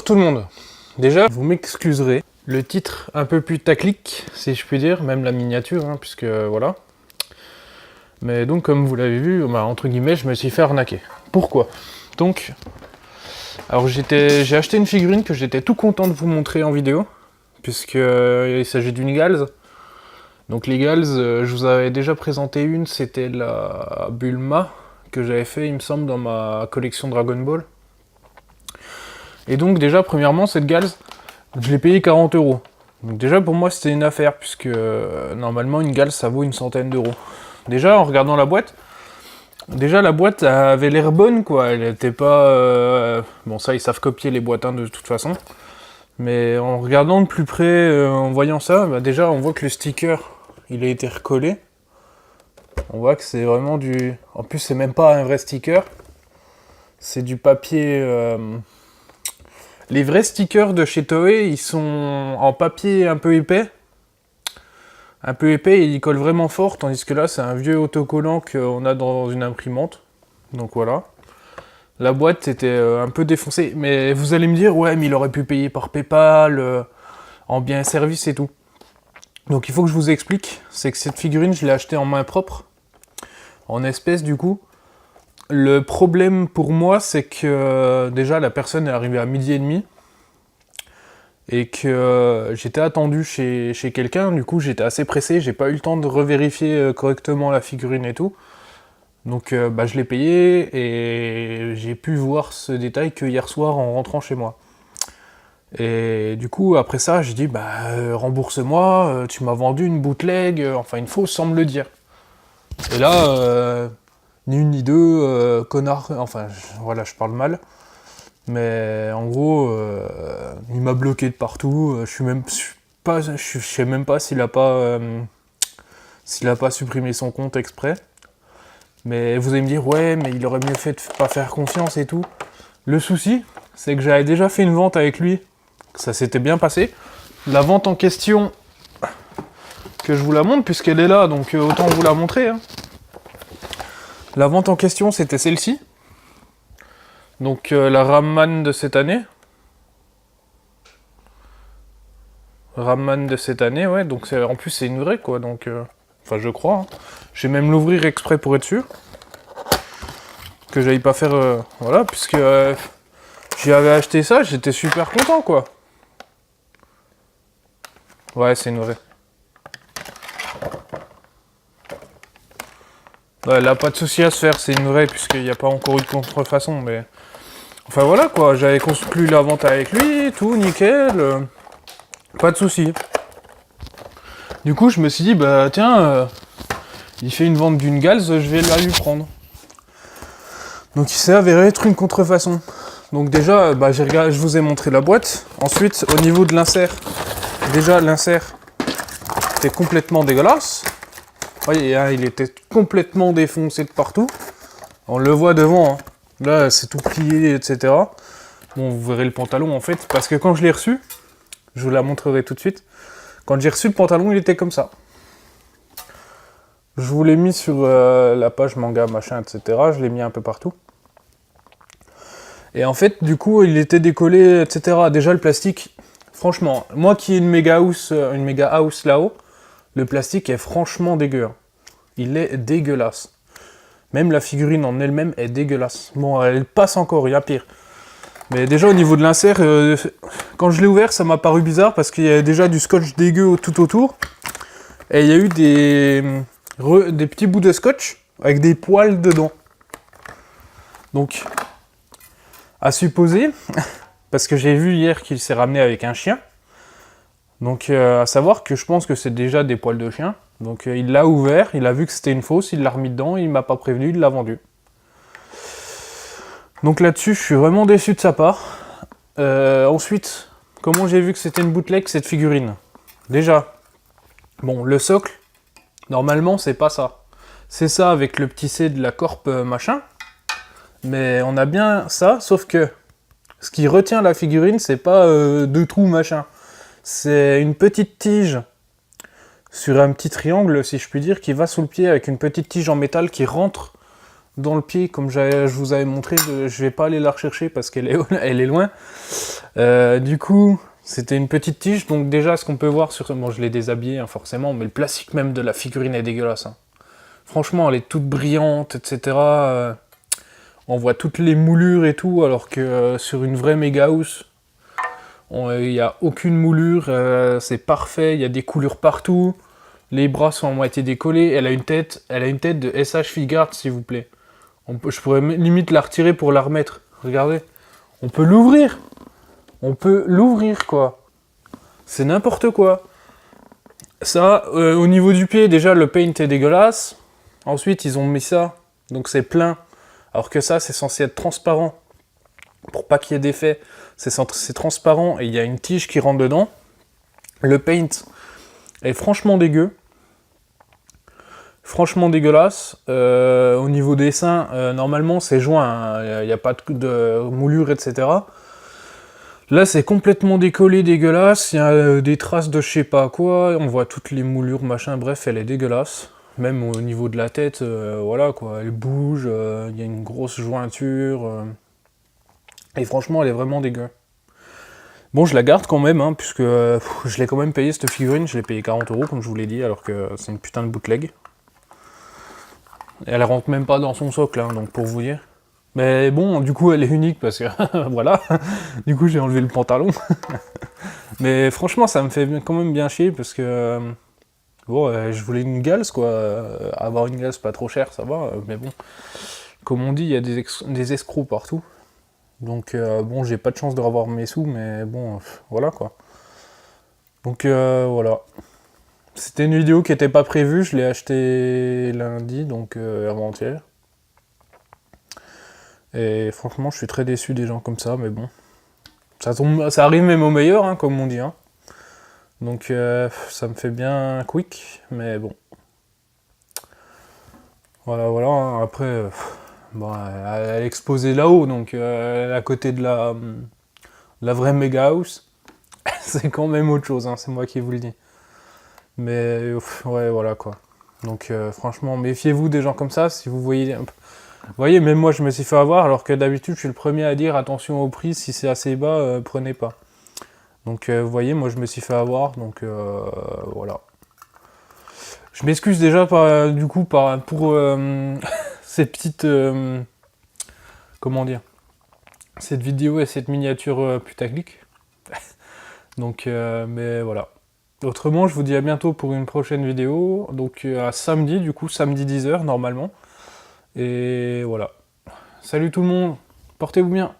tout le monde. Déjà, vous m'excuserez. Le titre un peu plus taclique, si je puis dire, même la miniature, hein, puisque voilà. Mais donc, comme vous l'avez vu, bah, entre guillemets, je me suis fait arnaquer. Pourquoi? Donc, alors j'ai acheté une figurine que j'étais tout content de vous montrer en vidéo, puisque il s'agit d'une Gals. Donc les Gals, je vous avais déjà présenté une, c'était la Bulma, que j'avais fait, il me semble, dans ma collection Dragon Ball. Et donc déjà, premièrement, cette Gals, je l'ai payé 40 €. Donc déjà, pour moi, c'était une affaire, puisque normalement, une Gals, ça vaut une centaine d'euros. Déjà, en regardant la boîte, la boîte avait l'air bonne, quoi. Elle était pas... Bon, ça, ils savent copier les boîtes, hein, de toute façon. Mais en regardant de plus près, en voyant ça, bah, déjà, on voit que le sticker, il a été recollé. On voit que c'est vraiment du... En plus, c'est même pas un vrai sticker. C'est du papier... Les vrais stickers de chez Toei, ils sont en papier un peu épais. Un peu épais et ils collent vraiment fort, tandis que là, c'est un vieux autocollant qu'on a dans une imprimante. Donc voilà. La boîte était un peu défoncée. Mais vous allez me dire, ouais, mais il aurait pu payer par PayPal, en biens et services et tout. Donc il faut que je vous explique. C'est que cette figurine, je l'ai achetée en main propre. En espèces, du coup. Le problème pour moi, c'est que déjà la personne est arrivée à 12h30 et que j'étais attendu chez quelqu'un, du coup j'étais assez pressé, j'ai pas eu le temps de revérifier correctement la figurine et tout. Donc je l'ai payé et j'ai pu voir ce détail que hier soir en rentrant chez moi. Et du coup après ça, j'ai dit rembourse-moi, tu m'as vendu une bootleg, enfin une fausse sans me le dire. Et là... ni une ni deux, connard, enfin voilà, je parle mal. Mais en gros, il m'a bloqué de partout. Je sais même pas s'il a pas supprimé son compte exprès. Mais vous allez me dire, ouais, mais il aurait mieux fait de pas faire confiance et tout. Le souci, c'est que j'avais déjà fait une vente avec lui. Ça s'était bien passé. La vente en question, que je vous la montre, puisqu'elle est là, donc autant vous la montrer, hein. La vente en question, c'était celle-ci. Donc la Ramman de cette année. Ramman de cette année, ouais. Donc en plus, c'est une vraie, quoi. Donc, enfin, je crois. Hein. Je vais même l'ouvrir exprès pour être sûr. Que j'aille pas faire... voilà, puisque j'y avais acheté ça, j'étais super content, quoi. Ouais, c'est une vraie. Ouais, là, pas de souci à se faire, c'est une vraie, puisqu'il n'y a pas encore eu de contrefaçon, mais... Enfin voilà, quoi, j'avais conclu la vente avec lui, tout, nickel, pas de souci. Du coup, je me suis dit, bah tiens, il fait une vente d'une Gals, je vais la lui prendre. Donc il s'est avéré être une contrefaçon. Donc déjà, je vous ai montré la boîte. Ensuite, au niveau de l'insert, déjà l'insert était complètement dégueulasse. Vous voyez, hein, il était complètement défoncé de partout. On le voit devant, hein. Là, c'est tout plié, etc. Bon, vous verrez le pantalon, en fait, parce que quand je l'ai reçu, je vous la montrerai tout de suite, quand j'ai reçu le pantalon, il était comme ça. Je vous l'ai mis sur la page manga, machin, etc. Je l'ai mis un peu partout. Et en fait, du coup, il était décollé, etc. Déjà, le plastique, franchement, moi qui ai une méga house là-haut, le plastique est franchement dégueu. Il est dégueulasse. Même la figurine en elle-même est dégueulasse. Bon, elle passe encore, il y a pire. Mais déjà, au niveau de l'insert, quand je l'ai ouvert, ça m'a paru bizarre parce qu'il y avait déjà du scotch dégueu tout autour. Et il y a eu des petits bouts de scotch avec des poils dedans. Donc, à supposer, parce que j'ai vu hier qu'il s'est ramené avec un chien. Donc, à savoir que je pense que c'est déjà des poils de chien. Donc il l'a ouvert, il a vu que c'était une fausse, il l'a remis dedans, il m'a pas prévenu, il l'a vendu. Donc là-dessus, je suis vraiment déçu de sa part. Ensuite, comment j'ai vu que c'était une bootleg, cette figurine? Déjà, bon, le socle, normalement, c'est pas ça. C'est ça avec le petit C de la Corp machin. Mais on a bien ça, sauf que ce qui retient la figurine, c'est pas deux trous machin. C'est une petite tige sur un petit triangle, si je puis dire, qui va sous le pied avec une petite tige en métal qui rentre dans le pied, comme je vous avais montré. Je vais pas aller la rechercher parce qu'elle est, elle est loin. Du coup, c'était une petite tige. Donc déjà, ce qu'on peut voir sur... Bon, je l'ai déshabillé, hein, forcément, mais le plastique même de la figurine est dégueulasse. Hein. Franchement, elle est toute brillante, etc. On voit toutes les moulures et tout, alors que sur une vraie Mega House, il n'y a aucune moulure, c'est parfait, il y a des coulures partout. Les bras sont à moitié décollés, elle a une tête de SH Figuarts, s'il vous plaît. Je pourrais limite la retirer pour la remettre. Regardez, on peut l'ouvrir. On peut l'ouvrir, quoi. C'est n'importe quoi. Ça, au niveau du pied, déjà, le paint est dégueulasse. Ensuite, ils ont mis ça, donc c'est plein. Alors que ça, c'est censé être transparent. Pour pas qu'il y ait d'effet, c'est transparent et il y a une tige qui rentre dedans. Le paint est franchement dégueu. Franchement dégueulasse. Au niveau des seins, normalement c'est joint, il n'y a pas de moulure, etc. Là c'est complètement décollé, dégueulasse. Il y a des traces de je sais pas quoi. On voit toutes les moulures, machin, bref, elle est dégueulasse. Même au niveau de la tête, voilà quoi, elle bouge, il y a une grosse jointure. Et franchement, elle est vraiment dégueu. Bon, je la garde quand même, hein, puisque je l'ai quand même payé cette figurine. Je l'ai payé 40 €, comme je vous l'ai dit, alors que c'est une putain de bootleg. Et elle rentre même pas dans son socle, hein, donc pour vous dire. Mais bon, du coup, elle est unique parce que voilà. Du coup, j'ai enlevé le pantalon. Mais franchement, ça me fait quand même bien chier parce que bon, je voulais une Gals, quoi. Avoir une Gals pas trop chère, ça va. Mais bon, comme on dit, il y a des escrocs partout. Donc bon, j'ai pas de chance de revoir mes sous, mais bon, voilà quoi. Donc voilà. C'était une vidéo qui était pas prévue, je l'ai achetée lundi, donc avant-hier. Et franchement, je suis très déçu des gens comme ça, mais bon. Ça arrive même au meilleur, hein, comme on dit. Hein. Donc ça me fait bien quick, mais bon. Voilà, voilà. Hein. Après, bon, elle est exposée là-haut, donc à côté de la vraie Mega House. C'est quand même autre chose, hein, c'est moi qui vous le dis. Mais ouais, voilà quoi. Donc franchement, méfiez-vous des gens comme ça. Si vous voyez, vous voyez, même moi je me suis fait avoir, alors que d'habitude je suis le premier à dire attention au prix, si c'est assez bas, prenez pas. Donc vous voyez, moi je me suis fait avoir, donc voilà. Je m'excuse déjà du coup pour ces petites, comment dire, cette vidéo et cette miniature putaclic. Donc mais voilà. Autrement, je vous dis à bientôt pour une prochaine vidéo, donc à samedi, du coup, samedi 10 h normalement. Et voilà. Salut tout le monde, portez-vous bien.